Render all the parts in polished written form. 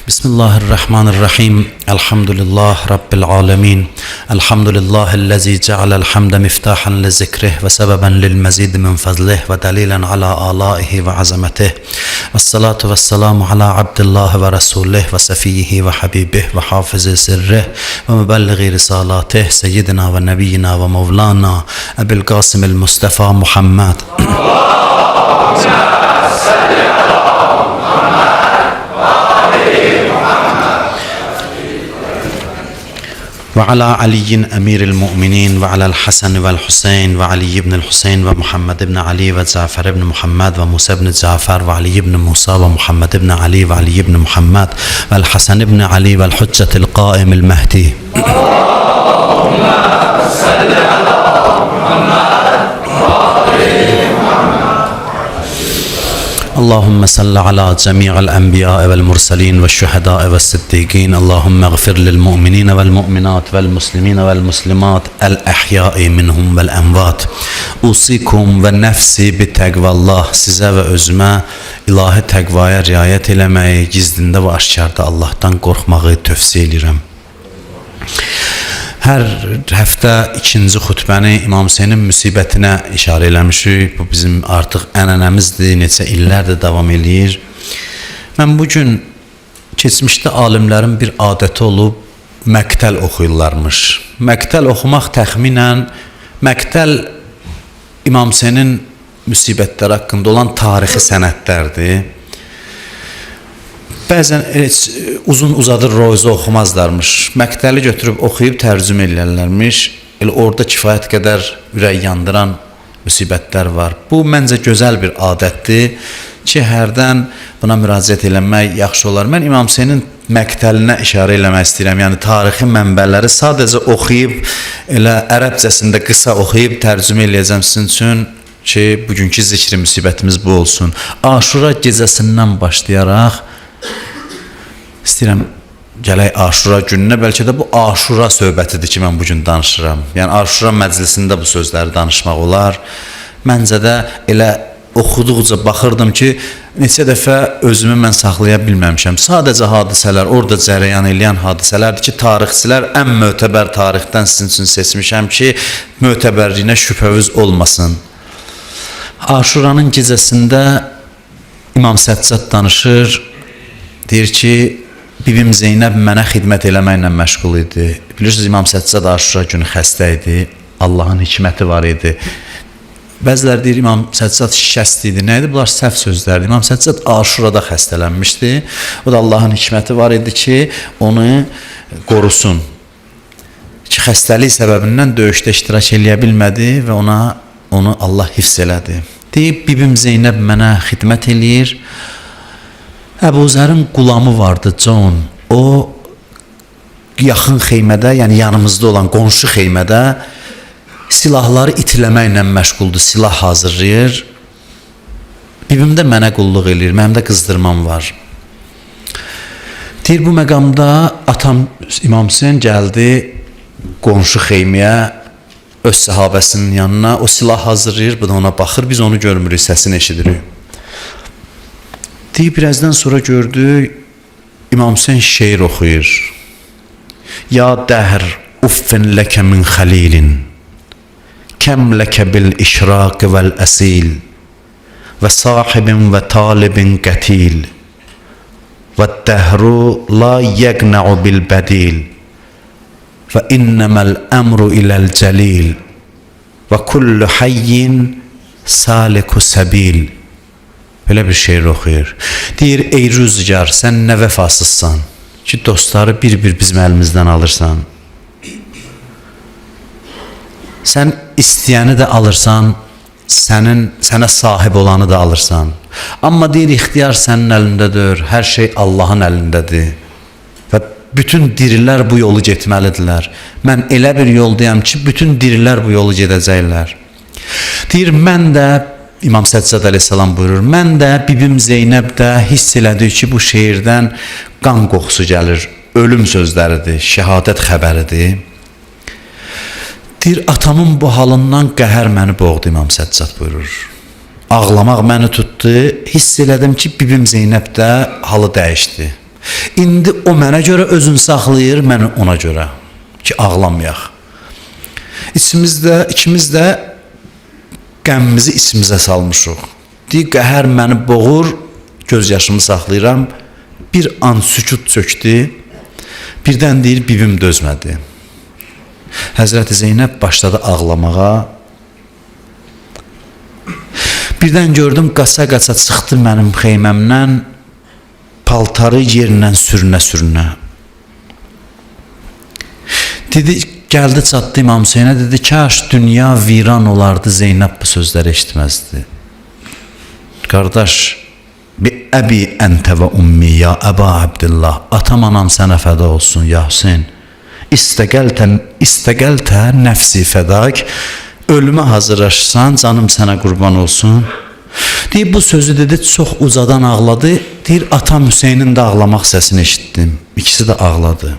Bismillahirrahmanirrahim. Elhamdülillah Rabbil alemin. Elhamdülillahillezî cealel hamde miftahan li zikrih ve sebeben lil mezid min fazlih ve dalilen ala alaihi ve azametih. Vessalatu vesselamu ala abdillah ve rasulih ve sefiyhi ve habibih ve hafizi sirrih ve mübellighi risalatih seyyidina ve nebiyyina ve mevlana Ebil Qasimil Mustafa Muhammed. وعلى علي أمير المؤمنين وعلى الحسن والحسين وعلي بن الحسين ومحمد بن علي وجعفر بن محمد وموسى بن جعفر وعلي بن موسى ومحمد بن علي وعلي بن محمد والحسن بن علي والحجة القائم المهدي. اللهم صل على محمد. اللهم صل على جميع الأنبياء والمرسلين والشهداء والصديقين. اللهم اغفر للمؤمنين والمؤمنات والمسلمين والمسلمات الأحياء منهم والأموات. أوصيكم ونفسي بتقوى الله. Sizə və özümə ilahi təqvaya riayət eləməyi, gizlində və aşkarda Allahdan qorxmağı tövsiyə edirəm. Hər həftə ikinci xutbəni İmam Hüseynin müsibətinə işarə eləmişik. Bu bizim artıq ənənəmizdir, neçə illərdir davam eləyir. Mən bugün keçmişdə alimlərin bir adəti olub məqtəl oxuyurlarmış. Məqtəl oxumaq təxminən, məqtəl İmam Hüseynin müsibətləri haqqında olan tarixi sənədlərdir. Bəzən uzun uzadır roza oxumazlarmış. Məqtəli götürüb oxuyub tərcümə eləyərlərmiş. Elə orada kifayət qədər ürək yandıran müsibətlər var. Bu məncə gözəl bir adətdir ki, hərdən buna müraciət eləmək yaxşı olar. Mən İmam Hüseynin məqtəlinə işarə eləmək istəyirəm. Yəni tarixi mənbələri sadəcə oxuyub, elə ərəbcəsində qısa oxuyub tərcümə eləyəcəm sizin üçün ki, bugünkü zikri müsibətimiz bu olsun. Aşura gecəsindən başlayaraq istəyirəm gələk Aşura gününə, bəlkə də bu Aşura söhbətidir ki, mən bugün danışıram. Yəni Aşura məclisində bu sözləri danışmaq olar. Məncə də elə oxuduqca baxırdım ki, neçə dəfə özümü mən saxlaya bilməmişəm. Sadəcə hadisələr, orada cərəyan eləyən hadisələrdir ki, tarixçilər ən mötəbər tarixdən sizin üçün seçmişəm ki, mötəbərliyinə şübhəviz olmasın. Aşuranın gecəsində İmam Səccad danışır, deyir ki, bibim Zeynəb mənə xidmət eləməklə məşğul idi. Bilirsiniz, İmam Səccad Aşura günü xəstə idi. Allahın hikməti var idi. Bəziləri deyir, İmam Səccad şikəst idi. Nə idi? Bunlar səhv sözlərdir. İmam Səccad Aşurada xəstələnmişdi. O da Allahın hikməti var idi ki, onu qorusun. Ki, xəstəlik səbəbindən döyüşdə iştirak eləyə bilmədi və onu Allah hifz elədi. Deyib, bibim Zeynəb mənə xidmət eləyir. Əbu Zərin qulamı vardı, John. O yaxın xeymədə, yəni yanımızda olan qonşu xeymədə silahları itiləməklə məşğuldur, silah hazırlayır. Bibim də mənə qulluq eləyir, mənim də qızdırmam var. Deyir, bu məqamda atam İmam Hüseyin gəldi qonşu xeyməyə, öz səhabəsinin yanına, o silah hazırlayır, bu da ona baxır, biz onu görmürük, səsini eşidirik. Deyib, birazdan sonra gördü, İmam Hüseyin şeir oxuyur. Ya dəhr uffin ləkə min xəlilin, kəm ləkə bil işraq vəl əsil, və sahibin və talibin qətil, və dəhru la yəqnə'u bil bədil, və innəməl əmru iləl cəlil, və kullu hayyin saliku səbil. Belə bir şeir oxuyur. Deyir, ey rüzgar, sən nə vəfasızsan ki, dostları bir-bir bizim əlimizdən alırsan. Sən istəyəni də alırsan, sənə sahib olanı da alırsan. Amma deyir, ixtiyar sənin əlindədir, hər şey Allahın əlindədir. Və bütün dirilər bu yolu getməlidirlər. Mən elə bir yoldayam ki, bütün dirilər bu yolu gedəcəklər. Deyir, mən də İmam Səccad əleyhissalam buyurur, mən də bibim Zeynəb də hiss elədik ki, bu şeirdən qan qoxusu gəlir, ölüm sözləridir, şəhadət xəbəridir. Deyir, atamın bu halından qəhər məni boğdu, İmam Səccad buyurur. Ağlamaq məni tutdu, hiss elədim ki, bibim Zeynəb də halı dəyişdi. İndi o mənə görə özünü saxlayır, mən ona görə ki, ağlamayaq. İkimiz də qəmmimizi içimizə salmışıq. Deyir, qəhər məni boğur, göz yaşımı saxlayıram. Bir an sükut çöktü. Birdən deyir, bibim dözmədi. Həzrəti Zeynəb başladı ağlamağa. Birdən gördüm, qaça-qaça çıxdı mənim xeyməmdən, paltarı yerindən sürünə-sürünə. Dedi, gəldi çatdı İmam Hüseynə, dedi, kaş dünya viran olardı, Zeynəb bu sözləri eşitməzdi. Qardaş, bi əbi əntə və ummi ya Əba Abdillah, atam anam sənə fəda olsun ya Hüseyn. İstəqəltə nəfsi fədak, ölümə hazırlaşsan, canım sənə qurban olsun. Deyir, bu sözü dedi, çox ucadan ağladı. Deyir, atam Hüseynin də ağlamaq səsini eşitdim. İkisi də ağladı.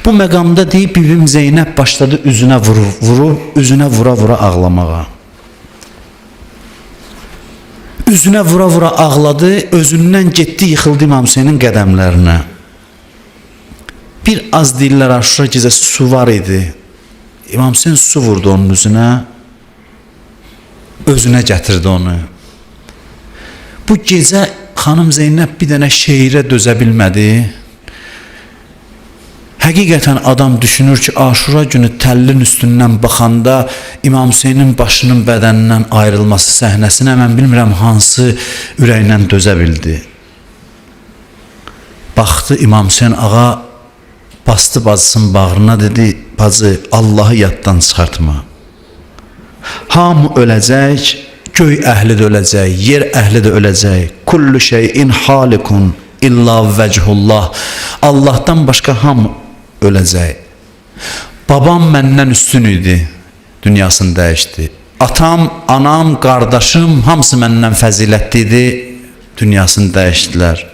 Bu məqamda deyib, bibim Zeynəb başladı üzünə vura-vura ağlamağa. Üzünə vura-vura ağladı, özündən getdi, yıxıldı İmam Hüseynin qədəmlərinə. Bir az deyirlər, Aşura gecəsi su var idi. İmam Hüseyin su vurdu onun üzünə, özünə gətirdi onu. Bu gecə xanım Zeynəb bir dənə şeirə dözə bilmədi. Həqiqətən adam düşünür ki, Aşura günü təllin üstündən baxanda İmam Hüseynin başının bədənindən ayrılması səhnəsinə mən bilmirəm hansı ürəklə dözə bildi. Baxdı İmam Hüseyin ağa, bastı bacısının bağrına, dedi, bacı, Allahı yaddan çıxartma. Hamı öləcək, göy əhli də öləcək, yer əhli də öləcək. Kullu şeyin halikun illa vechullah. Allahdan başqa hamı öləcək. Babam məndən üstün idi, dünyasını dəyişdi. Atam, anam, qardaşım hamısı məndən fəzilətli idi, dünyasını dəyişdilər.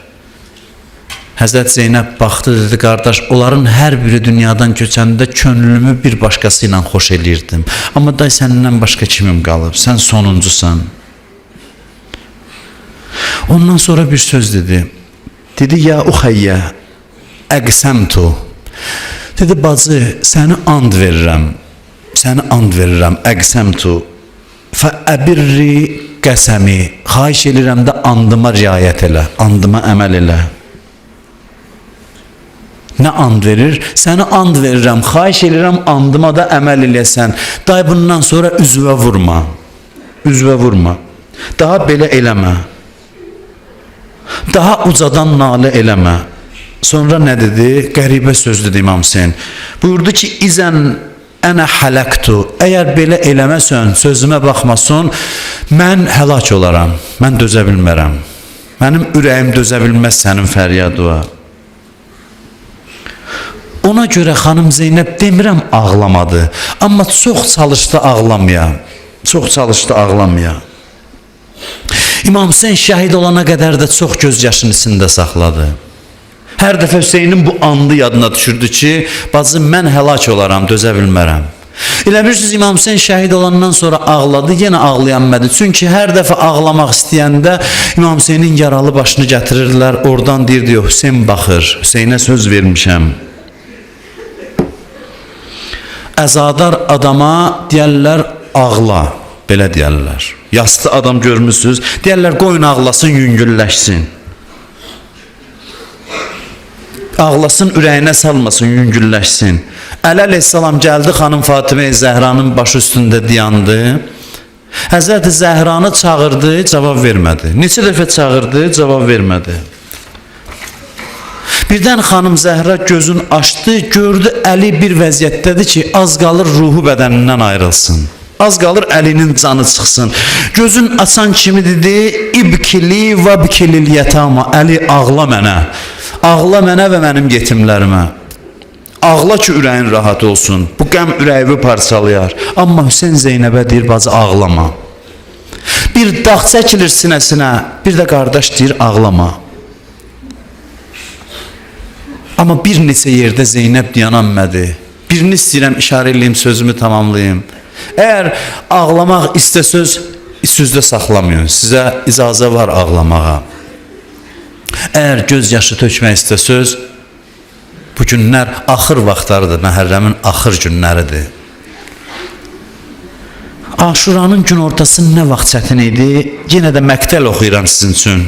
Həzrət Zeynəb baxdı, dedi, qardaş, onların hər biri dünyadan köçəndə könlümü bir başqası ilə xoş eləyirdim. Amma day səndən başqa kimim qalıb, sən sonuncusan. Ondan sonra bir söz dedi. Dedi, ya uxayyə, əqsəmtu. Dedi, bacı, səni and verirəm, əqsəmtu. Fəəbirri qəsəmi, xahiş elirəm də andıma riayət elə, andıma əməl elə. Nə and verir? Səni and verirəm, xahiş edirəm, andıma da əməl eləyəsən. Day bundan sonra üzvə vurma. Daha belə eləmə. Daha ucadan nalə eləmə. Sonra nə dedi? Qəribə söz dedi İmam Hüseyin. Buyurdu ki, İzən ənə hələktu. Əgər belə eləməsən, sözümə baxmasan, mən həlak olaram. Mən dözə bilmərəm. Mənim ürəyim dözə bilməz sənin fəryadına. Ona görə xanım Zeynəb demirəm ağlamadı, amma çox çalışdı ağlamaya. İmam Hüseyin şəhid olana qədər də çox göz yaşının içində saxladı. Hər dəfə Hüseynin bu andı yadına düşürdü ki, bacı mən həlak olaram, dözə bilmərəm. Elə bilirsiniz, İmam Hüseyin şəhid olandan sonra ağladı, yenə ağlayanmədi. Çünki hər dəfə ağlamaq istəyəndə İmam Hüseynin yaralı başını gətirirlər, oradan deyir, Hüseyin baxır, Hüseyinə söz vermişəm. Əzadar adama deyərlər, ağla, belə deyərlər. Yastı adam görmüsünüz, deyərlər, qoyun ağlasın, yüngülləşsin. Ağlasın, ürəyinə salmasın, yüngülləşsin. Əli əleyhissalam gəldi, xanım Fatimə Zəhranın başı üstündə dayandı. Həzrəti Zəhranı çağırdı, cavab vermədi. Neçə dəfə çağırdı, cavab vermədi. Birdən xanım Zəhra gözünü açdı, gördü Əli bir vəziyyətdədir ki, az qalır ruhu bədənindən ayrılsın. Az qalır Əlinin canı çıxsın. Gözün açan kimi dedi, İbkili və bikilil yətama. Əli, ağla mənə. Ağla mənə və mənim yetimlərimə. Ağla ki, ürəyin rahat olsun. Bu qəm ürəyimi parçalayar. Amma Hüseyin Zeynəbə deyir, bacı, ağlama. Bir dağ çəkilir sinəsinə, bir də qardaş deyir, ağlama. Amma bir neçə yerdə Zeynəb dayanamadı. Birini istəyirəm, işarə eləyim, sözümü tamamlayayım. Əgər ağlamaq istəsəz, sözdə saxlamayın. Sizə icazə var ağlamağa. Əgər göz yaşı tökmək istəsəz, bu günlər axır vaxtlarıdır, Məhərrəmin axır günləridir. Aşuranın gün ortası nə vaxt çətin idi, yenə də məqtəl oxuyuram sizin üçün.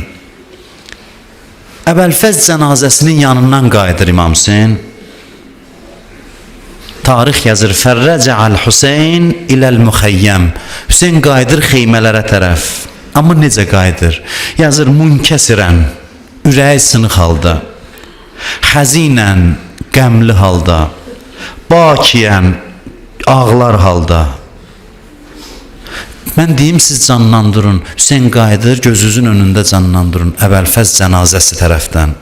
Əbəlfəz cənazəsinin yanından qayıdır İmam Hüseyn. Tarix yazır, Fərrəcə'əl Hüseyn iləl müxəyyəm. Hüseyn qayıdır xeymələrə tərəf. Amma necə qayıdır? Yazır, münkəsirən, ürəyi sınıq halda, xəzinən, qəmli halda, bakiyən, ağlar halda. Mən deyim, siz canlandırın. Hüseyn qayıdır, gözünüzün önündə canlandırın. Əbəlfəz cənazəsi tərəfdən.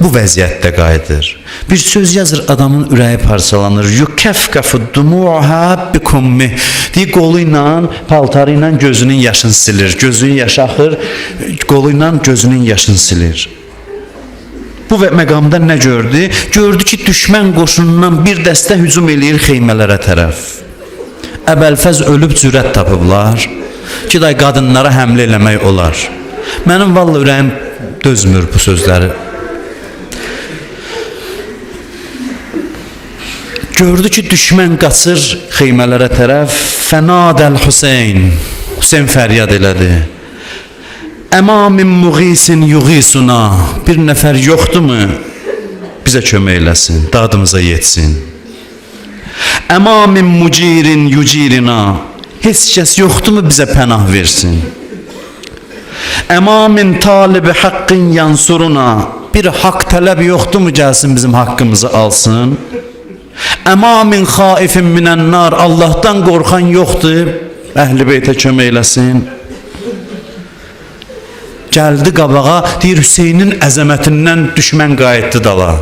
Bu vəziyyətdə qayıdır. Bir söz yazır, adamın ürəyi parçalanır. Yukəfkəfu dumuha bikummi. Deyir, qolu ilə, paltarı ilə gözünün yaşını silir. Gözünün yaşı axır, qolu ilə gözünün yaşını silir. Bu məqamda nə gördü? Gördü ki, düşmən qoşunundan bir dəstə hücum eləyir xeymələrə tərəf. Əbəlfəz ölüb cürət tapıblar ki, day qadınlara həmlə eləmək olar. Mənim vallahi ürəyim dözmür bu sözləri. Gördü ki, düşmən qaçır xeymələrə tərəf. Fənadəl Hüseyn. Hüseyn fəryad elədi. Əmamin muğisin yuğisuna. Bir nəfər yoxdurmu? Bizə kömək eləsin, dadımıza yetsin. Əmamin mucirin yucirina. Heç kəs yoxdurmu bizə pənah versin. Əmamin talibi haqqın yansuruna. Bir haqq tələb yoxdurmu gəlsin bizim haqqımızı alsın. Əmamin xaifin minənnar. Allahdan qorxan yoxdur, Əhl-i Beytə kömək eləsin. Gəldi qabağa, deyir, Hüseynin əzəmətindən düşmən qayıtdı dala.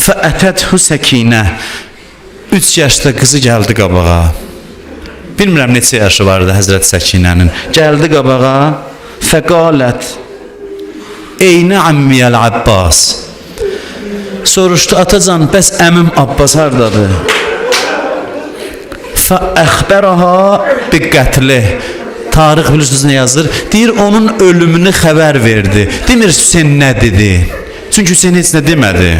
Fəətəthu səkinə. 3 yaşda qızı gəldi qabağa. Bilmirəm neçə yaşı vardı Həzrət Səkinənin. Gəldi qabağa. Fəqalət. Eynə əmmiyəl Abbas. Soruşdu, atacan, bəs əmim Abbas hardadır? Fəəxbəraha bi qətli. Tarix bilirsiniz nə yazır? Deyir, onun ölümünü xəbər verdi. Demir Hüseyn nə dedi? Çünki Hüseyn heç nə demədi.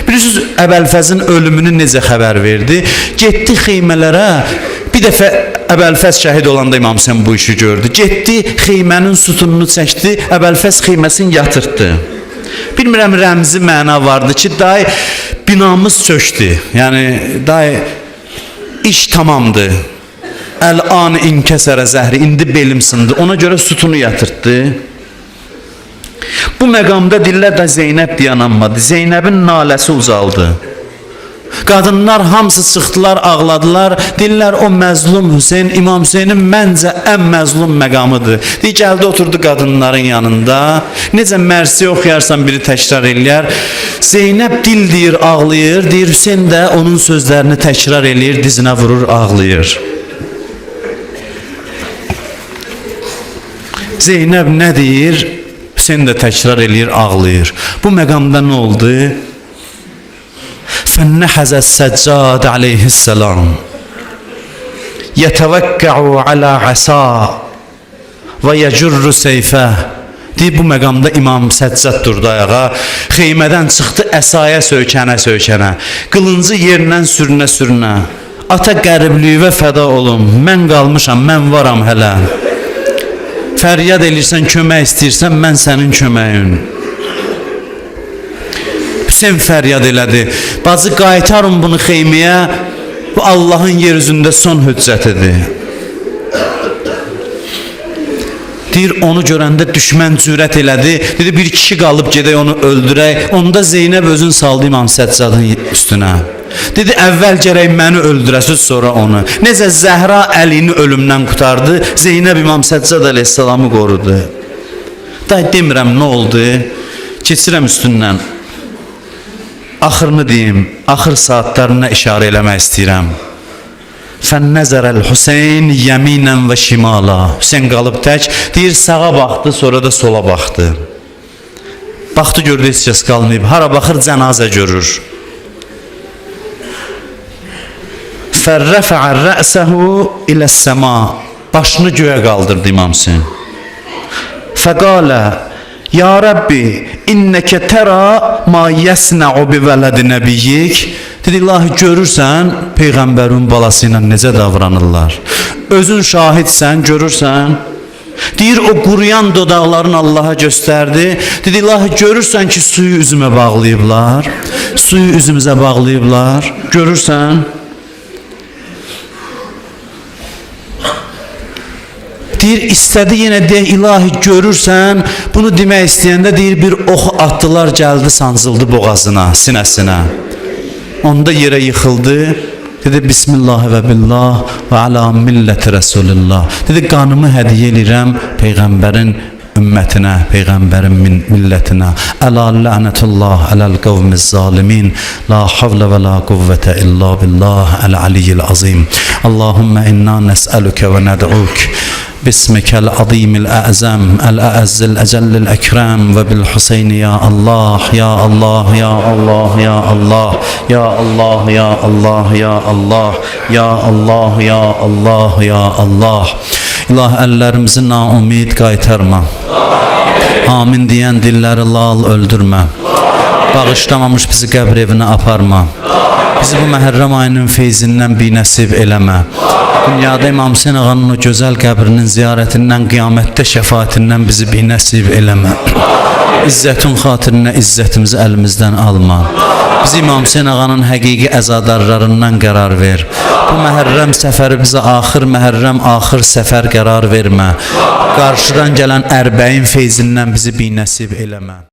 Bilirsiniz, Əbəlfəzin ölümünü necə xəbər verdi? Getdi xeymələrə. Bir dəfə Əbəlfəz şəhid olanda İmam Hüseyn bu işi gördü. Getdi, xeymənin sütununu çəkdi, Əbəlfəz xeyməsini yatırtdı. Bilmirəm, rəmzi məna vardı ki, day binamız çöktü. Yəni, day iş tamamdır. Əl-an inkəsərə zəhri, indi belim sındı. Ona görə sütunu yatırtdı. Bu məqamda dillər də Zeynəb dayanamadı. Zeynəbin naləsi uzaldı. Qadınlar hamısı çıxdılar, ağladılar. Dillər o məzlum Hüseyn, İmam Hüseynin məncə ən məzlum məqamıdır. Deyir, gəldi oturdu qadınların yanında. Necə mərsi oxuyarsan biri təkrar eləyər. Zeynəb dil deyir, ağlayır. Deyir, Hüseyn də onun sözlərini təkrar eləyir, dizinə vurur, ağlayır. Zeynəb nə deyir? Hüseyn də təkrar eləyir, ağlayır. Bu məqamda nə oldu? Fənnəhəzəs səccad aleyhisselam yətəvəkkəu alə əsa və yəcurru seyfə. Deyir, bu məqamda İmam Səccad durdu ayağa, xeymədən çıxdı, əsaya söykənə-söykənə, qılıncı yerindən sürünə-sürünə. Ata qəribliyivə fəda olum, mən qalmışam, mən varam hələ. Fəryad elirsən, kömək istəyirsən, mən sənin köməyin. Hüseyn fəryad elədi. Bacı, qaytarın bunu xeyməyə, bu Allahın yer üzündə son hüccətidir. Deyir, onu görəndə düşmən cürət elədi. Dedi, bir kişi qalıb gedək onu öldürək. Onda Zeynəb özün saldı İmam Səccadın üstünə. Dedi, əvvəl gərək məni öldürəsiz, sonra onu. Necə Zəhra Əlini ölümdən qutardı, Zeynəb İmam Səccad əleyhissalamı qorudu. Day demirəm, nə oldu? Keçirəm üstündən. Axırını deyim, axır saatlarına işarə eləmək istəyirəm. Fənnəzərəl Hüseyn yəminən və şimala. Hüseyn qalıb tək, deyir, sağa baxdı, sonra da sola baxdı. Baxdı, gördü, heç kəs qalmayıb. Hara baxır, cənazə görür. Fərrəfə'ə rə'səhu iləs-səma. Başını göyə qaldırdı İmam Hüseyn. Fəqalə Ya Rabbi, inneke tera ma yesna'u bi veledi nebiyyik. Dedi, ilahi görürsən Peyğəmbərin balası ilə necə davranırlar. Özün şahidsən, görürsən. Deyir, o quruyan dodaqlarını Allaha göstərdi. Dedi, ilahi görürsən ki, suyu üzümə bağlayıblar. Suyu üzümüzə bağlayıblar. Görürsən. Deyir, istədi yenə deyək, ilahi görürsən. Bunu demək istəyəndə deyir, bir ox atdılar, gəldi, sancıldı boğazına, sinəsinə. Onda yerə yıxıldı. Dedi, Bismillah və billah və ala milləti Rasulillah. Dedi, qanımı hədiyyə edirəm Peyğəmbərin ümmətinə, Peyğəmbərin millətinə. Əla lənətullah ələl qavmiz zalimin. La havlə və la quvvətə illa billah əl-aliyyil azim. Allahümmə inna nəsəlükə və nəd'uk. باسمك العظيم الأعظم الأعز الأجل الأكرم وبالحسين يا الله يا الله يا الله يا الله يا الله يا الله يا الله يا الله يا الله يا Allah. İlahi, əllərimizi naumid qaytarma. Amin deyən dilləri lal öldürmə. Bağışlamamış bizi qəbr evinə aparma. Bizi bu Məhərrəm ayının feyzindən binəsib eləmə. Dünyada İmam Hüseyin ağanın o gözəl qəbrinin ziyarətindən, qiyamətdə şəfaətindən bizi binəsib eləmə. İzzətin xatirinə izzətimizi əlimizdən alma. Bizi İmam Hüseyin ağanın həqiqi əzadarlarından qərar ver. Bu Məhərrəm səfəri bizə axır Məhərrəm, axır səfər qərar vermə. Qarşıdan gələn ərbəyin feyzindən bizi binəsib eləmə.